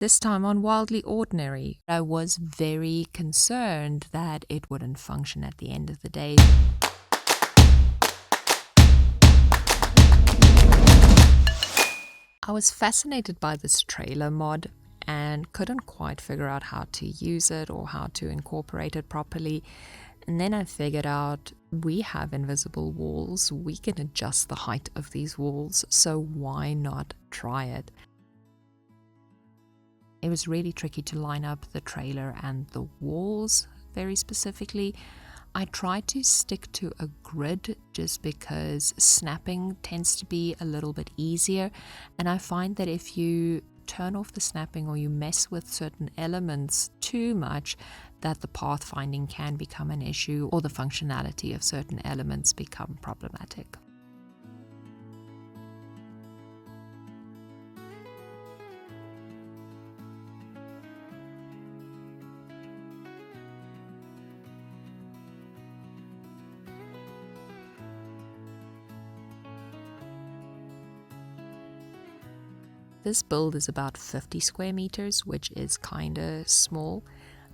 This time on Wildly Ordinary. I was very concerned that it wouldn't function at the end of the day. I was fascinated by this trailer mod and couldn't quite figure out how to use it or how to incorporate it properly. And then I figured out we have invisible walls. We can adjust the height of these walls, so why not try it? It was really tricky to line up the trailer and the walls very specifically. I tried to stick to a grid just because snapping tends to be a little bit easier, and I find that if you turn off the snapping or you mess with certain elements too much, that the pathfinding can become an issue or the functionality of certain elements become problematic. This build is about 50 square meters, which is kinda small,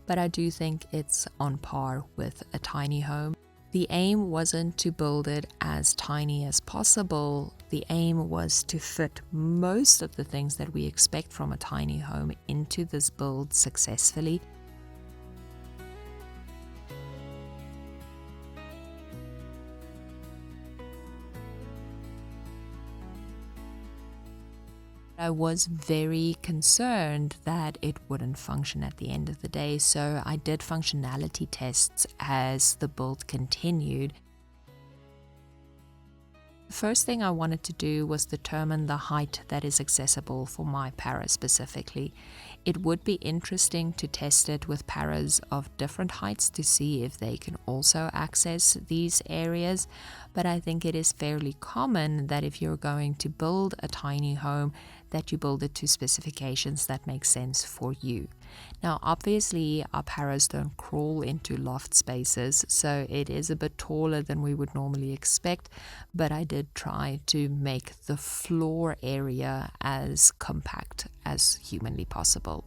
but I do think it's on par with a tiny home. The aim wasn't to build it as tiny as possible. The aim was to fit most of the things that we expect from a tiny home into this build successfully. I was very concerned that it wouldn't function at the end of the day, so I did functionality tests as the build continued. The first thing I wanted to do was determine the height that is accessible for my para specifically. It would be interesting to test it with paras of different heights to see if they can also access these areas, but I think it is fairly common that if you're going to build a tiny home, that you build it to specifications that make sense for you. Now, obviously, our paras don't crawl into loft spaces, so it is a bit taller than we would normally expect, but I did try to make the floor area as compact as humanly possible.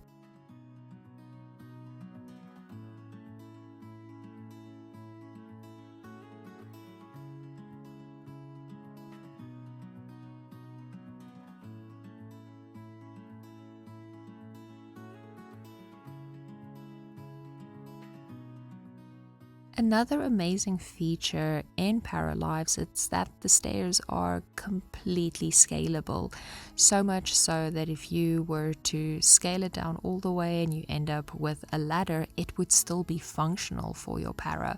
Another amazing feature in Paralives is that the stairs are completely scalable, so much so that if you were to scale it down all the way and you end up with a ladder, it would still be functional for your para.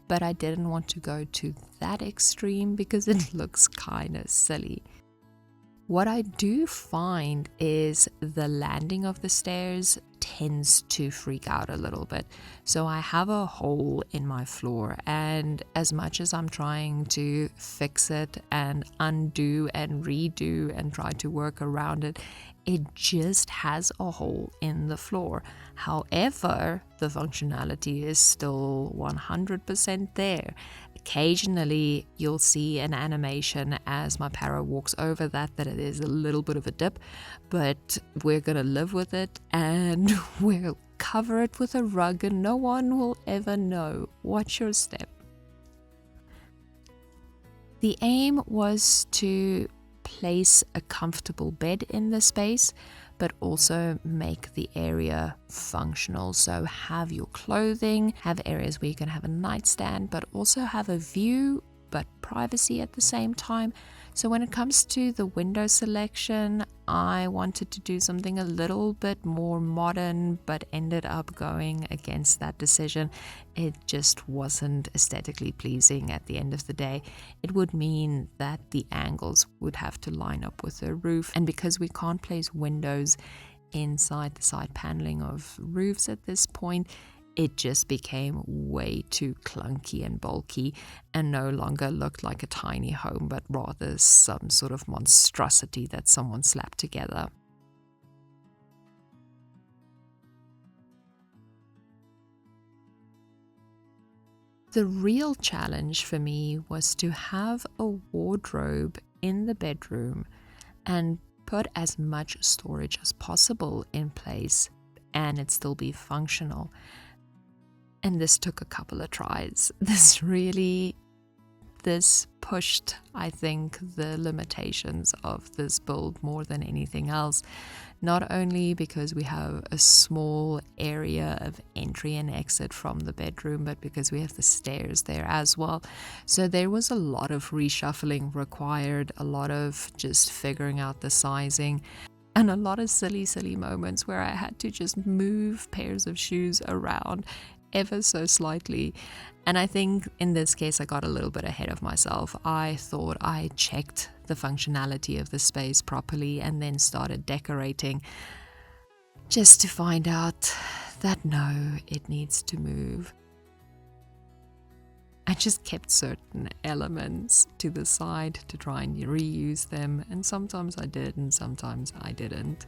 But I didn't want to go to that extreme because it looks kind of silly. What I do find is the landing of the stairs tends to freak out a little bit. So I have a hole in my floor, and as much as I'm trying to fix it and undo and redo and try to work around it, it just has a hole in the floor. However, the functionality is still 100% there. Occasionally, you'll see an animation as my para walks over that it is a little bit of a dip, but we're gonna live with it and we'll cover it with a rug and no one will ever know. Watch your step. The aim was to place a comfortable bed in the space, but also make the area functional. So have your clothing, have areas where you can have a nightstand, but also have a view, but privacy at the same time. So when it comes to the window selection, I wanted to do something a little bit more modern, but ended up going against that decision. It just wasn't aesthetically pleasing at the end of the day. It would mean that the angles would have to line up with the roof. And because we can't place windows inside the side paneling of roofs at this point, it just became way too clunky and bulky and no longer looked like a tiny home, but rather some sort of monstrosity that someone slapped together. The real challenge for me was to have a wardrobe in the bedroom and put as much storage as possible in place and it still be functional. And this took a couple of tries. This pushed, I think, the limitations of this build more than anything else. Not only because we have a small area of entry and exit from the bedroom, but because we have the stairs there as well. So there was a lot of reshuffling required, a lot of just figuring out the sizing, and a lot of silly moments where I had to just move pairs of shoes around ever so slightly. And I think in this case I got a little bit ahead of myself. I thought I checked the functionality of the space properly and then started decorating, just to find out that no, it needs to move. I just kept certain elements to the side to try and reuse them, and sometimes I did and sometimes I didn't.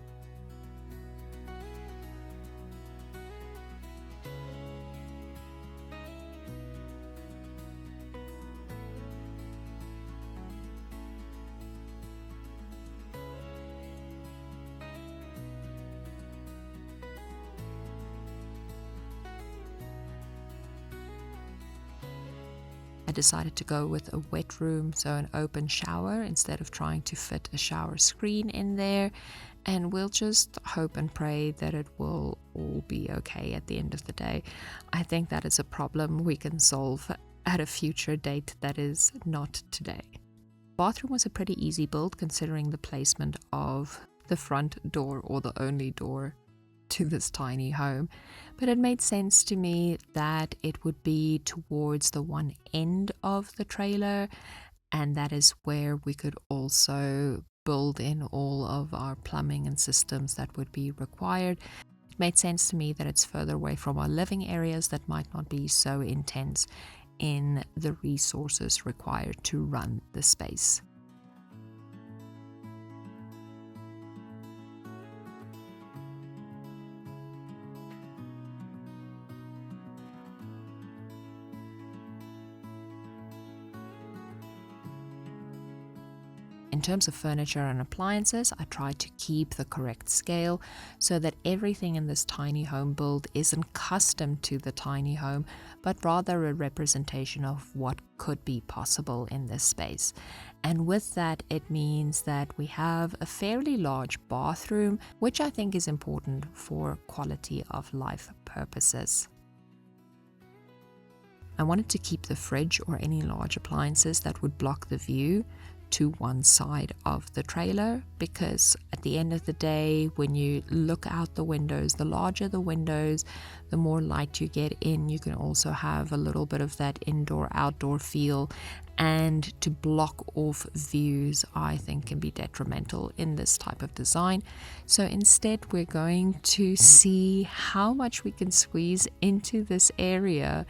I decided to go with a wet room, so an open shower, instead of trying to fit a shower screen in there. And we'll just hope and pray that it will all be okay at the end of the day. I think that is a problem we can solve at a future date that is not today. Bathroom was a pretty easy build considering the placement of the front door, or the only door to this tiny home, but it made sense to me that it would be towards the one end of the trailer, and that is where we could also build in all of our plumbing and systems that would be required. It made sense to me that it's further away from our living areas that might not be so intense in the resources required to run the space. In terms of furniture and appliances, I tried to keep the correct scale so that everything in this tiny home build isn't custom to the tiny home, but rather a representation of what could be possible in this space. And with that, it means that we have a fairly large bathroom, which I think is important for quality of life purposes. I wanted to keep the fridge or any large appliances that would block the view to one side of the trailer, because at the end of the day, when you look out the windows, the larger the windows, the more light you get in. You can also have a little bit of that indoor-outdoor feel, and to block off views, I think, can be detrimental in this type of design. So instead, we're going to see how much we can squeeze into this area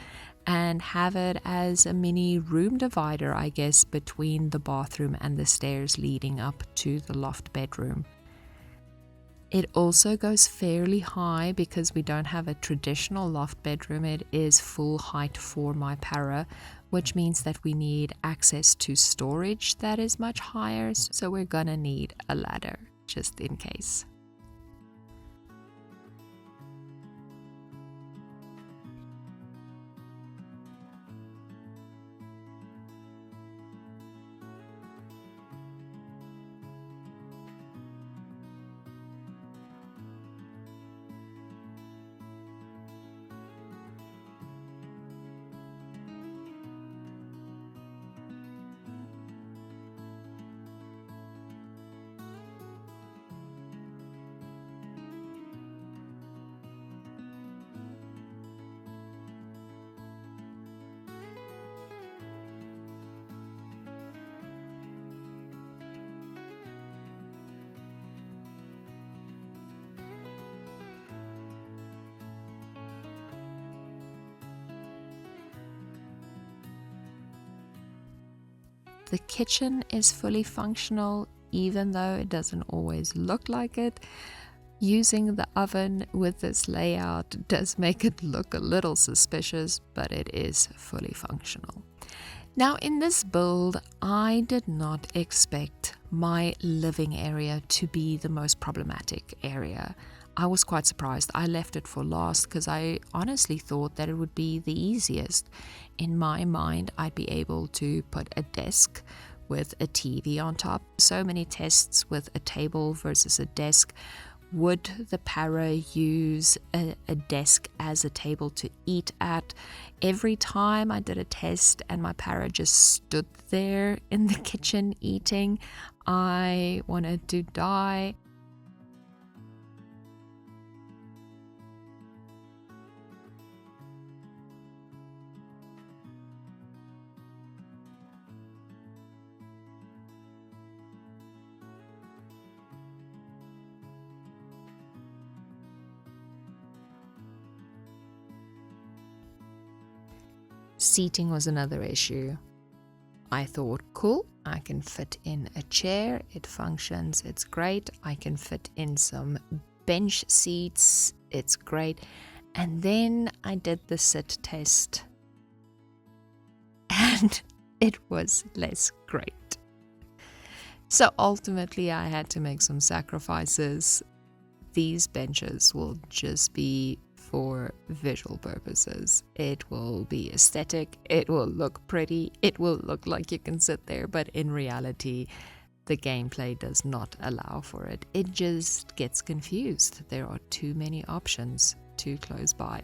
and have it as a mini room divider, I guess, between the bathroom and the stairs leading up to the loft bedroom. It also goes fairly high because we don't have a traditional loft bedroom. It is full height for my para, which means that we need access to storage that is much higher. So we're gonna need a ladder just in case. The kitchen is fully functional, even though it doesn't always look like it. Using the oven with this layout does make it look a little suspicious, but it is fully functional. Now, in this build, I did not expect my living area to be the most problematic area. I was quite surprised. I left it for last because I honestly thought that it would be the easiest. In my mind, I'd be able to put a desk with a TV on top. So many tests with a table versus a desk. Would the para use a desk as a table to eat at? Every time I did a test and my para just stood there in the kitchen eating, I wanted to die. Seating was another issue. I thought, cool, I can fit in a chair, it functions, it's great. I can fit in some bench seats, it's great. And then I did the sit test, and it was less great. So ultimately, I had to make some sacrifices. These benches will just be for visual purposes. It will be aesthetic, it will look pretty, it will look like you can sit there, but in reality, the gameplay does not allow for it. It just gets confused. There are too many options too close by.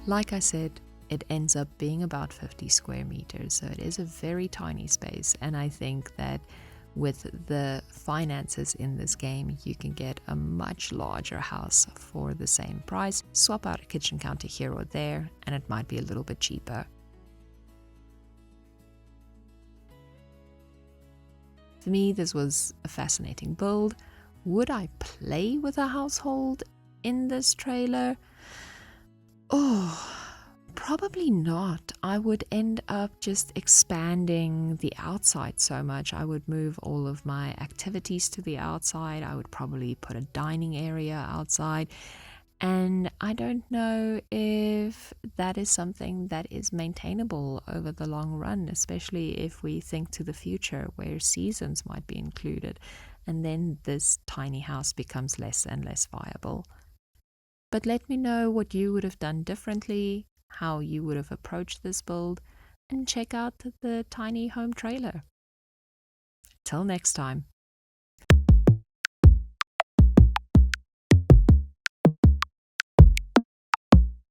Like I said, it ends up being about 50 square meters, so it is a very tiny space, and I think that with the finances in this game, you can get a much larger house for the same price. Swap out a kitchen counter here or there, and it might be a little bit cheaper. For me, this was a fascinating build. Would I play with a household in this trailer? Oh, probably not. I would end up just expanding the outside so much. I would move all of my activities to the outside. I would probably put a dining area outside. And I don't know if that is something that is maintainable over the long run, especially if we think to the future where seasons might be included. And then this tiny house becomes less and less viable. But let me know what you would have done differently, how you would have approached this build, and check out the tiny home trailer. Till next time.